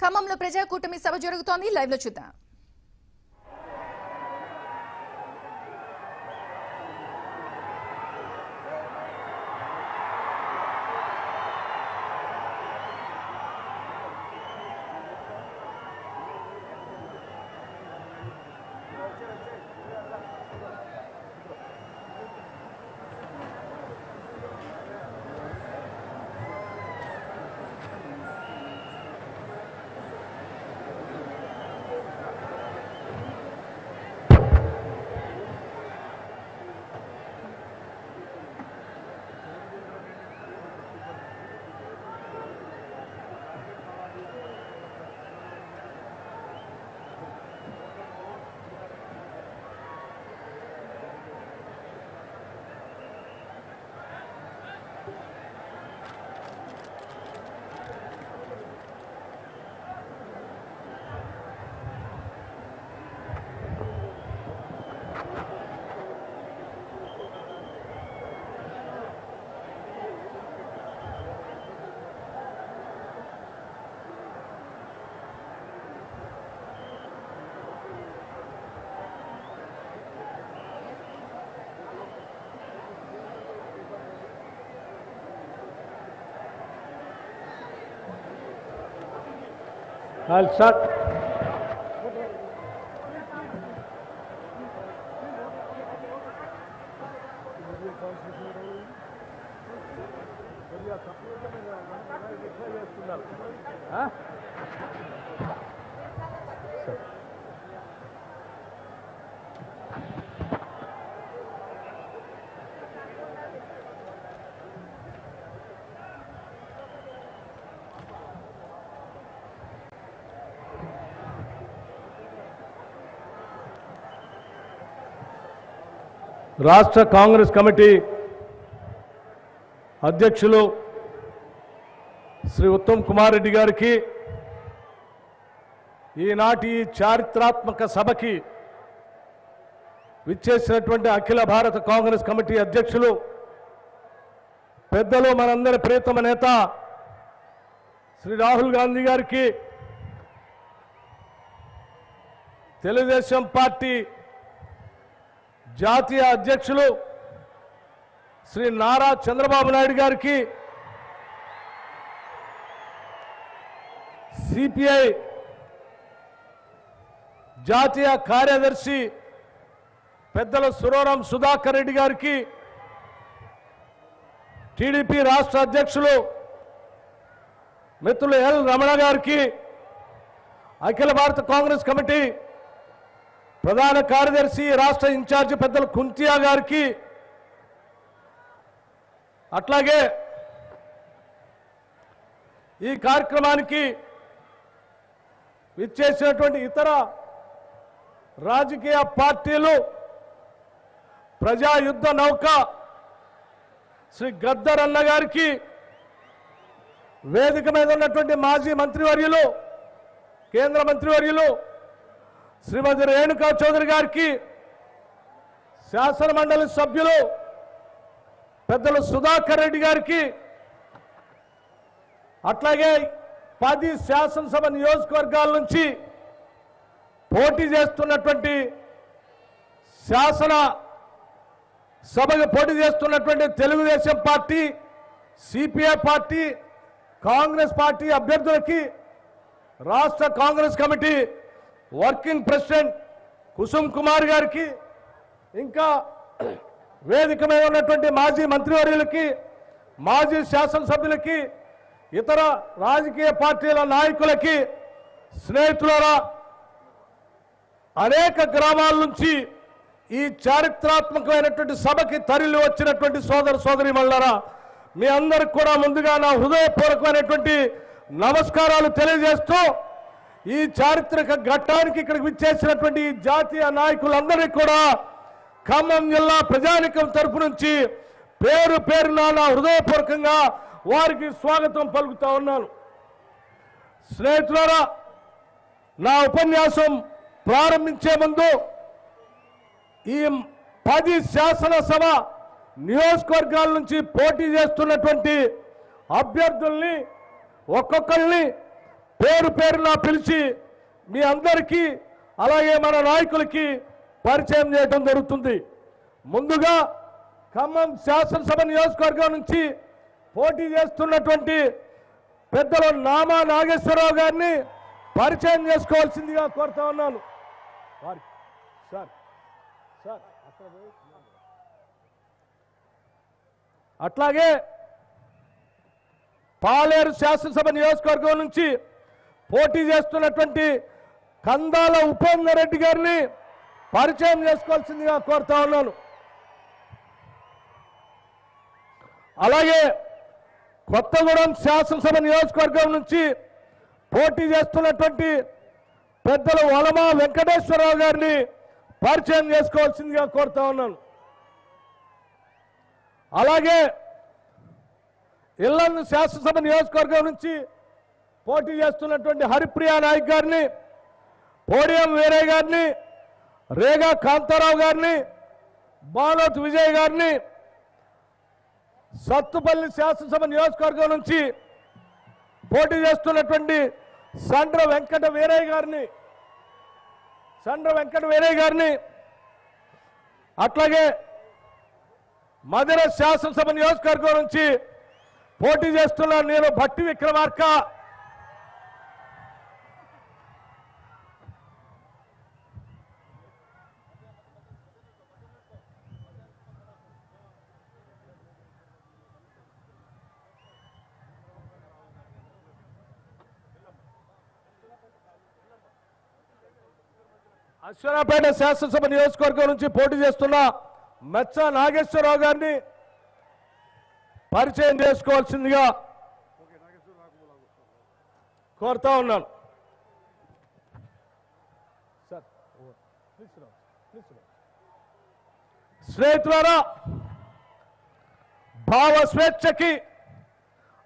ఖమ్మంలో ప్రజా కూటమి సభ జరుగుతోంది. లైవ్ లో చూద్దాం. I'll start. రాష్ట్ర కాంగ్రెస్ కమిటీ అధ్యక్షులు శ్రీ ఉత్తమ్ కుమార్ రెడ్డి గారికి ఈనాటి చారిత్రాత్మక సభకి విచ్చేసినటువంటి అఖిల భారత కాంగ్రెస్ కమిటీ అధ్యక్షులు పెద్దలు మనందరి ప్రియతమ నేత శ్రీ రాహుల్ గాంధీ గారికి, తెలుగుదేశం పార్టీ జాతీయ అధ్యక్షులు శ్రీ నారా చంద్రబాబు నాయుడు గారికి, సిపిఐ జాతీయ కార్యదర్శి పెద్దల సురవరం సుధాకర్ రెడ్డి గారికి, టీడీపీ రాష్ట్ర అధ్యక్షులు మిత్రులు ఎల్ రమణ గారికి, అఖిల భారత కాంగ్రెస్ కమిటీ ప్రధాన కార్యదర్శి రాష్ట్ర ఇన్ఛార్జి పెద్దలు కుంతియా గారికి, అట్లాగే ఈ కార్యక్రమానికి విచ్చేసినటువంటి ఇతర రాజకీయ పార్టీలు, ప్రజా యుద్ధ నౌక శ్రీ గద్దర్ అన్న గారికి, వేదిక మీద ఉన్నటువంటి మాజీ మంత్రివర్యులు, కేంద్ర మంత్రివర్యులు శ్రీమతి రేణుకా చౌదరి గారికి, శాసన మండలి సభ్యులు పెద్దలు సుధాకర్ రెడ్డి గారికి, అట్లాగే 10 శాసనసభ నియోజకవర్గాల నుంచి పోటీ చేస్తున్నటువంటి శాసన సభకు పోటీ చేస్తున్నటువంటి Telugu Desam party, CPI party, Congress party అభ్యర్థులకి, రాష్ట్ర Congress committee working president Kusum Kumar గారికి, ఇంకా వేదిక మీద ఉన్నటువంటి మాజీ మంత్రివర్యులకి, మాజీ శాసనసభ్యులకి, ఇతర రాజకీయ పార్టీల నాయకులకి, స్నేహితులారా, అనేక గ్రామాల నుంచి ఈ చారిత్రాత్మకమైనటువంటి సభకి తరలి వచ్చినటువంటి సోదర సోదరీమణులారా, మీ అందరికి కూడా ముందుగా నా హృదయపూర్వకమైనటువంటి నమస్కారాలు తెలియజేస్తూ, ఈ చారిత్రక ఘట్టానికి ఇక్కడికి విచ్చేసినటువంటి ఈ జాతీయ నాయకులందరికీ కూడా ఖమ్మం జిల్లా ప్రజానికం తరపు నుంచి పేరు పేరున నా హృదయపూర్వకంగా వారికి స్వాగతం పలుకుతా ఉన్నాను. స్నేహితులారా, నా ఉపన్యాసం ప్రారంభించే ముందు ఈ 10 శాసనసభ నియోజకవర్గాల నుంచి పోటీ చేస్తున్నటువంటి అభ్యర్థుల్ని ఒక్కొక్కరిని పేరు పేరున పిలిచి మీ అందరికీ అలాగే మన నాయకులకి పరిచయం చేయడం జరుగుతుంది. ముందుగా ఖమ్మం శాసనసభ నియోజకవర్గం నుంచి పోటీ చేస్తున్నటువంటి పెద్దలు నామా నాగేశ్వరరావు గారిని పరిచయం చేసుకోవాల్సిందిగా కోరుతా ఉన్నాను. అట్లాగే పాలేరు శాసనసభ నియోజకవర్గం నుంచి పోటీ చేస్తున్నటువంటి కందాల ఉపేందర్ రెడ్డి గారిని పరిచయం చేసుకోవాల్సిందిగా కోరుతా ఉన్నాను. అలాగే కొత్తగూడెం శాసనసభ నియోజకవర్గం నుంచి పోటీ చేస్తున్నటువంటి పెద్దలు వలమా వెంకటేశ్వరరావు గారిని పరిచయం చేసుకోవాల్సిందిగా కోరుతా ఉన్నాను. అలాగే ఇల్లందు శాసనసభ నియోజకవర్గం నుంచి పోటీ చేస్తున్నటువంటి హరిప్రియా నాయక్ గారిని, పోడియం వీరయ్య గారిని, రేగా కాంతారావు గారిని, బాలోత్ విజయ్ గారిని, సత్తుపల్లి శాసనసభ నియోజకవర్గం నుంచి పోటీ చేస్తున్నటువంటి సండ్ర వెంకట వీరయ్య గారిని అట్లాగే మధుర శాసనసభ నియోజకవర్గం నుంచి పోటీ చేస్తున్న నేను భట్టి విక్రమార్క, అశ్వరాపేట శాసనసభ నియోజకవర్గం నుంచి పోటీ చేస్తున్న మెచ్చ నాగేశ్వరరావు గారిని పరిచయం చేసుకోవాల్సిందిగా కోరుతా ఉన్నాను. స్నేహితులారా, భావ స్వేచ్ఛకి,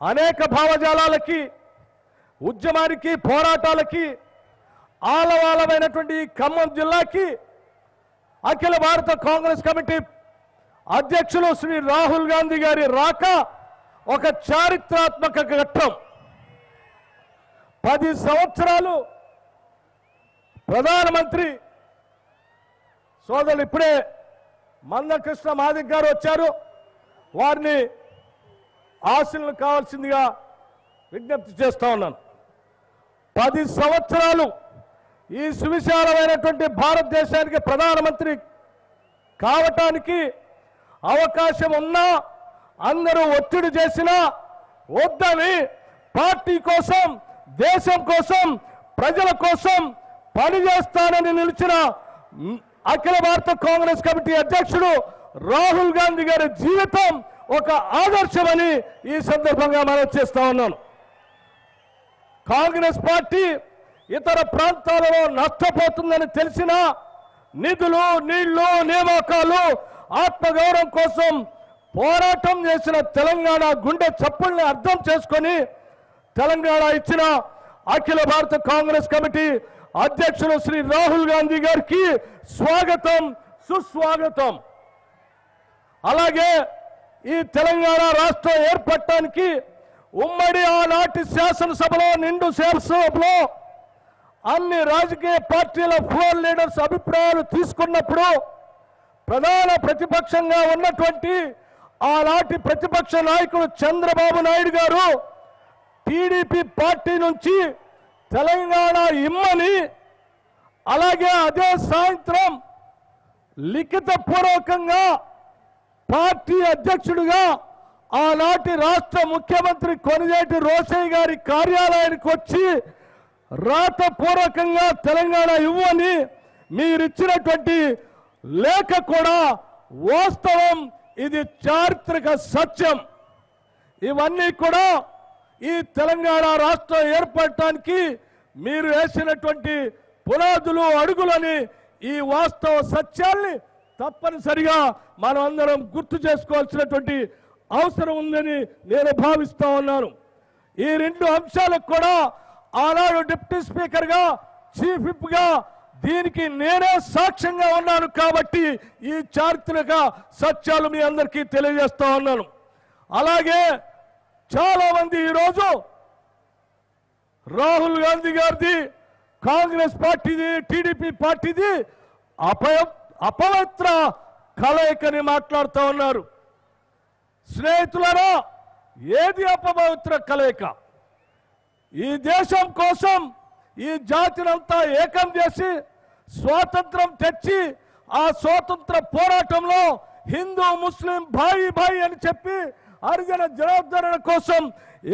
అనేక భావజాలాలకి, ఉద్యమానికి, పోరాటాలకి ఆలవాలమైనటువంటి ఖమ్మం జిల్లాకి అఖిల భారత కాంగ్రెస్ కమిటీ అధ్యక్షులు శ్రీ రాహుల్ గాంధీ గారి రాక ఒక చారిత్రాత్మక ఘట్టం. 10 సంవత్సరాలు ప్రధానమంత్రి సోదరులు ఇప్పుడే మందకృష్ణ మాదిక్ గారు వచ్చారు, వారిని ఆశీనులు కావాల్సిందిగా విజ్ఞప్తి చేస్తా ఉన్నాను. 10 సంవత్సరాలు ఈ సువిశాలమైనటువంటి భారతదేశానికి ప్రధానమంత్రి కావటానికి అవకాశం ఉన్నా, అందరూ ఒత్తిడి చేసినా వద్దని పార్టీ కోసం, దేశం కోసం, ప్రజల కోసం పనిచేస్తానని నిలిచిన అఖిల భారత కాంగ్రెస్ కమిటీ అధ్యక్షుడు రాహుల్ గాంధీ గారి జీవితం ఒక ఆదర్శమని ఈ సందర్భంగా మనం చేస్తా ఉన్నాను. కాంగ్రెస్ పార్టీ ఇతర ప్రాంతాలలో నష్టపోతుందని తెలిసినా నిధులు, నీళ్లు, నియామకాలు, ఆత్మగౌరవం కోసం పోరాటం చేసిన తెలంగాణ గుండె చప్పుల్ని అర్థం చేసుకొని తెలంగాణ ఇచ్చిన అఖిల భారత కాంగ్రెస్ కమిటీ అధ్యక్షులు శ్రీ రాహుల్ గాంధీ గారికి స్వాగతం, సుస్వాగతం. అలాగే ఈ తెలంగాణ రాష్ట్రం ఏర్పడటానికి ఉమ్మడి ఆనాటి శాసనసభలో, నిండు శాసనసభలో అన్ని రాజకీయ పార్టీల ఫ్లోర్ లీడర్స్ అభిప్రాయాలు తీసుకున్నప్పుడు ప్రధాన ప్రతిపక్షంగా ఉన్నటువంటి ఆనాటి ప్రతిపక్ష నాయకుడు చంద్రబాబు నాయుడు గారు టీడీపీ పార్టీ నుంచి తెలంగాణ ఇమ్మని, అలాగే అదే సాయంత్రం లిఖిత పూర్వకంగా పార్టీ అధ్యక్షుడిగా ఆనాటి రాష్ట్ర ముఖ్యమంత్రి కొనిజేటి రోశయ్య గారి కార్యాలయానికి వచ్చి రాతపూర్వకంగా తెలంగాణ ఇవ్వని మీరిచ్చినటువంటి లేఖ కూడా వాస్తవం, ఇది చారిత్రక సత్యం. ఇవన్నీ కూడా ఈ తెలంగాణ రాష్ట్రం ఏర్పడటానికి మీరు వేసినటువంటి పునాదులు, అడుగులని ఈ వాస్తవ సత్యాల్ని తప్పనిసరిగా మనం అందరం గుర్తు చేసుకోవాల్సినటువంటి అవసరం ఉందని నేను భావిస్తా ఉన్నాను. ఈ 2 అంశాలకు కూడా ఆనాడు డిప్యూటీ స్పీకర్ గా, చీఫ్ విప్ గా దీనికి నేనే సాక్ష్యంగా ఉన్నాను కాబట్టి ఈ చారిత్రక సత్యాలు మీ అందరికీ తెలియజేస్తా ఉన్నాను. అలాగే చాలా మంది ఈరోజు రాహుల్ గాంధీ గారిది, కాంగ్రెస్ పార్టీది, టీడీపీ పార్టీది అపవిత్ర కలయికని మాట్లాడుతూ ఉన్నారు. స్నేహితులారా, ఏది అపవిత్ర కలయిక? ఈ దేశం కోసం ఈ జాతినంతా ఏకం చేసి స్వాతంత్రం తెచ్చి ఆ స్వాతంత్ర పోరాటంలో హిందూ ముస్లిం భాయి భాయి అని చెప్పి హరిజన జనార్దన కోసం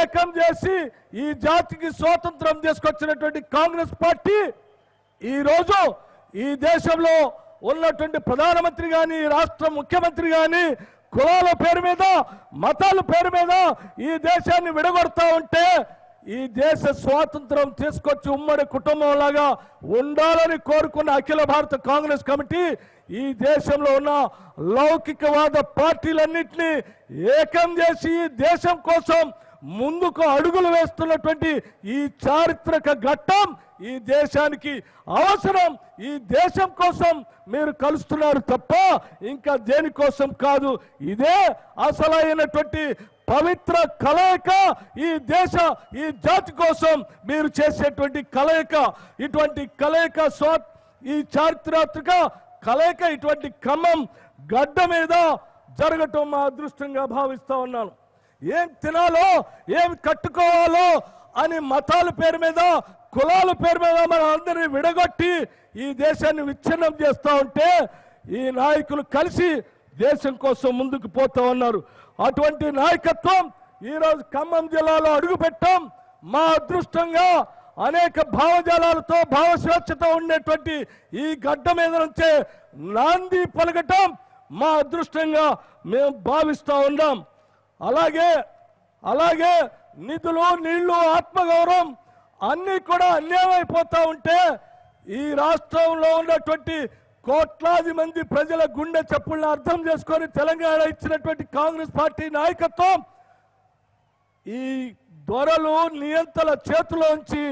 ఏకం చేసి ఈ జాతికి స్వాతంత్రం తీసుకొచ్చినటువంటి కాంగ్రెస్ పార్టీ ఈరోజు ఈ దేశంలో ఉన్నటువంటి ప్రధానమంత్రి కానీ, రాష్ట్ర ముఖ్యమంత్రి కానీ కులాల పేరు మీద, మతాల పేరు మీద ఈ దేశాన్ని విడగొడతా ఉంటే, ఈ దేశ స్వాతంత్రం తీసుకొచ్చి ఉమ్మడి కుటుంబంలాగా ఉండాలని కోరుకున్న అఖిల భారత కాంగ్రెస్ కమిటీ ఈ దేశంలో ఉన్న లౌకికవాద పార్టీలన్నింటినీ ఏకం చేసి ఈ దేశం కోసం ముందుకు అడుగులు వేస్తున్నటువంటి ఈ చారిత్రక ఘట్టం ఈ దేశానికి అవసరం. ఈ దేశం కోసం మీరు కలుస్తున్నారు తప్ప ఇంకా దేనికోసం కాదు. ఇదే అసలైనటువంటి పవిత్ర కలయిక. ఈ జాతి కోసం మీరు చేసేటువంటి కలయిక, ఇటువంటి కలయిక ఈ చారిత్రాత్మక కలయిక ఇటువంటి ఖమ్మం గడ్డ మీద జరగటం మా అదృష్టంగా భావిస్తా ఉన్నాను. ఏం తినాలో, ఏం కట్టుకోవాలో అని మతాల పేరు మీద, కులాల పేరు మీద మన అందరినీ విడగొట్టి ఈ దేశాన్ని విచ్ఛిన్నం చేస్తూ ఉంటే ఈ నాయకులు కలిసి దేశం కోసం ముందుకు పోతా ఉన్నారు. అటువంటి నాయకత్వం ఈరోజు ఖమ్మం జిల్లాలో అడుగుపెట్టాం. మా అదృష్టంగా అనేక భావజాలాలతో, భావస్వేచ్ఛతో ఉండేటువంటి ఈ గడ్డ మీద నుంచే నాంది పలకటం మా అదృష్టంగా మేము భావిస్తూ ఉన్నాం. అలాగే నిధులు, నీళ్లు, ఆత్మగౌరవం అన్నీ కూడా అన్యాయం అయిపోతా ఉంటే ఈ రాష్ట్రంలో ఉన్నటువంటి కోట్లాది మంది ప్రజల గుండె చప్పుళ్ళని అర్థం చేసుకొని తెలంగాణ ఇచ్చినటువంటి కాంగ్రెస్ పార్టీ నాయకత్వం ఈ దొరలు, నియంతల చేతిలోంచి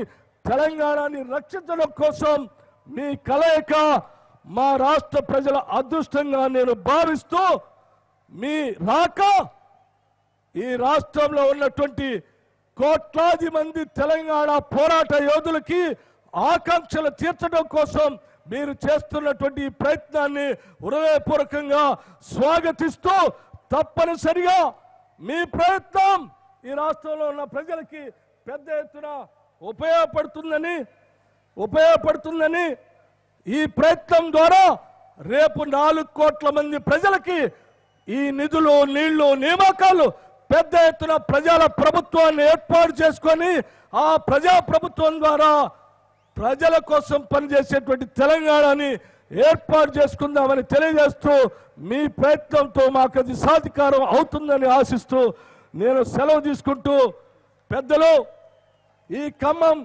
తెలంగాణని రక్షించడం కోసం మీ కలయిక మా రాష్ట్ర ప్రజల అదృష్టంగా నేను భావిస్తూ, మీ రాక ఈ రాష్ట్రంలో ఉన్నటువంటి కోట్లాది మంది తెలంగాణ పోరాట యోధులకి ఆకాంక్షలు తీర్చడం కోసం మీరు చేస్తున్నటువంటి ఈ ప్రయత్నాన్ని హృదయపూర్వకంగా స్వాగతిస్తూ, తప్పనిసరిగా మీ ప్రయత్నం ఈ రాష్ట్రంలో ఉన్న ప్రజలకి పెద్ద ఎత్తున ఉపయోగపడుతుందని ఈ ప్రయత్నం ద్వారా రేపు 4 కోట్ల మంది ప్రజలకి ఈ నిధులు, నీళ్లు, నియామకాలు పెద్ద ఎత్తున ప్రజల ప్రభుత్వాన్ని ఏర్పాటు చేసుకొని ఆ ప్రజా ప్రభుత్వం ద్వారా ప్రజల కోసం పనిచేసేటువంటి తెలంగాణని ఏర్పాటు చేసుకుందామని తెలియజేస్తూ, మీ ప్రయత్నంతో మాకు అది సాధికారం అవుతుందని ఆశిస్తూ నేను సెలవు తీసుకుంటూ, పెద్దలు ఈ ఖమ్మం